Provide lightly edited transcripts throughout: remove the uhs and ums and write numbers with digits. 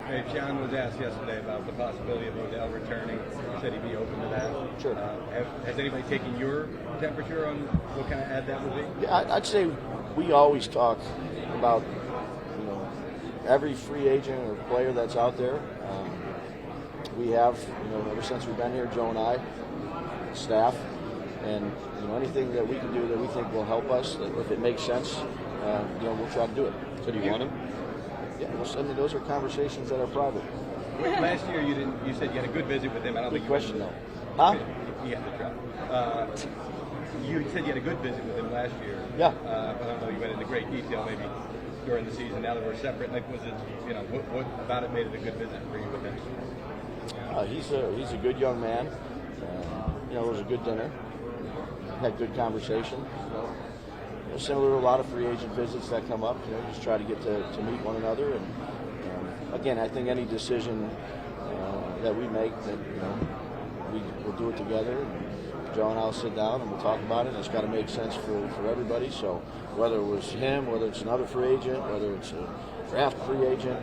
Hey, Sean was asked yesterday about the possibility of Odell returning. Said he'd be open to that. Sure. Has anybody taken your temperature on what kind of ad that would be? Yeah, I'd say we always talk about every free agent or player that's out there. We have ever since we've been here, Joe and I, staff, and anything that we can do that we think will help us, if it makes sense, we'll try to do it. So do you want him? Yeah, those are conversations that are private. Last year you said you had a good visit with him. I don't Good think question though. Huh? He had to try. You said you had a good visit with him last year. Yeah. I don't know, you went into great detail maybe during the season. Now that we're separate, was it, what about it made it a good visit for you with him? He's a good young man. It was a good dinner. Had good conversation. Similar to a lot of free agent visits that come up, just try to get to meet one another. And again, I think any decision that we make, that we'll do it together. And Joe and I'll sit down and we'll talk about it. And it's got to make sense for everybody. So whether it was him, whether it's another free agent, whether it's a draft free agent,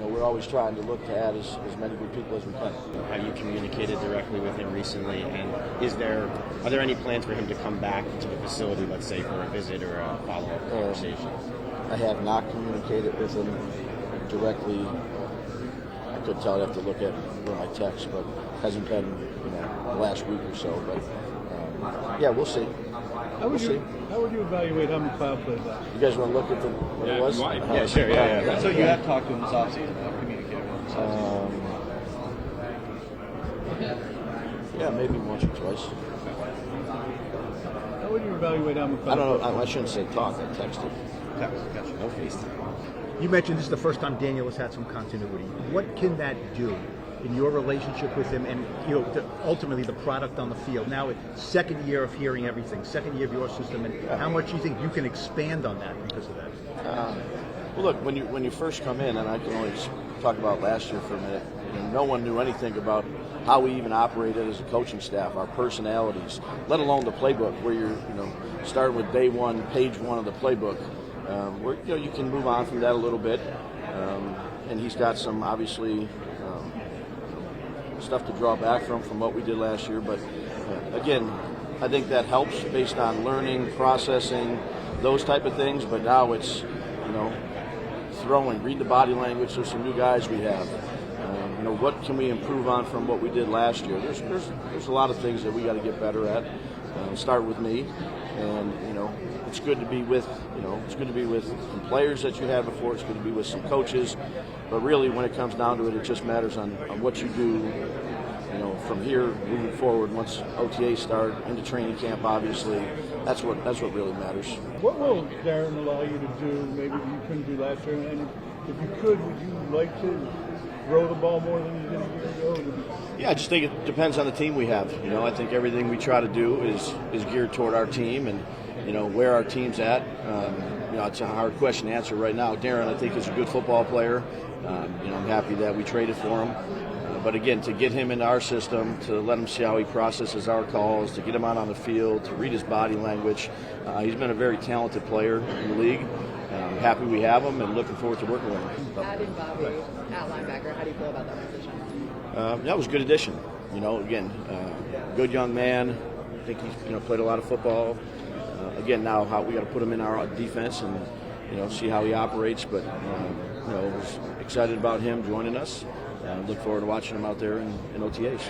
we're always trying to look to add as many good people as we can. Have you communicated directly with him recently? And are there any plans for him to come back to the facility, let's say, for a visit or a follow-up conversation? I have not communicated with him directly. I could tell. I'd have to look at my texts, but hasn't been the last week or so. But yeah, we'll see. How would you evaluate how McLeod played that? You guys want to look at what it was? Yeah, sure. Yeah. So you have talked to him this offseason, communicated with him this offseason? Yeah, maybe once or twice. How would you evaluate how McLeod? I don't know. I shouldn't say talk. I texted. Gotcha. No FaceTime. You mentioned this is the first time Daniel has had some continuity. What can that do in your relationship with him and ultimately the product on the field? Now, second year of hearing everything, second year of your system, and how much do you think you can expand on that because of that? Well, look, when you first come in, and I can only talk about last year for a minute, no one knew anything about how we even operated as a coaching staff, our personalities, let alone the playbook, where you're starting with day one, page one of the playbook, where you can move on from that a little bit, and he's got some obviously stuff to draw back from what we did last year. But again, I think that helps based on learning, processing, those type of things. But now it's throwing, read the body language. There's some new guys we have. What can we improve on from what we did last year? There's a lot of things that we got to get better at. Start with me, and it's good to be with some players that you had before. It's good to be with some coaches, but really when it comes down to it, it just matters on what you do. From here moving forward. Once OTA start into training camp, obviously, that's what really matters. What will Darren allow you to do? Maybe you couldn't do last year, and if you could, would you like to throw the ball more than you did a year ago? Yeah, I just think it depends on the team we have. I think everything we try to do is geared toward our team and where our team's at. It's a hard question to answer right now. Darren, I think, is a good football player. I'm happy that we traded for him. But again, to get him into our system, to let him see how he processes our calls, to get him out on the field, to read his body language, he's been a very talented player in the league. Happy we have him and looking forward to working with him. Adding Bobby at linebacker, how do you feel about that position? That was a good addition. Again, good young man. I think he's played a lot of football. Again, now we got to put him in our defense and see how he operates. But was excited about him joining us. Look forward to watching him out there in OTAs.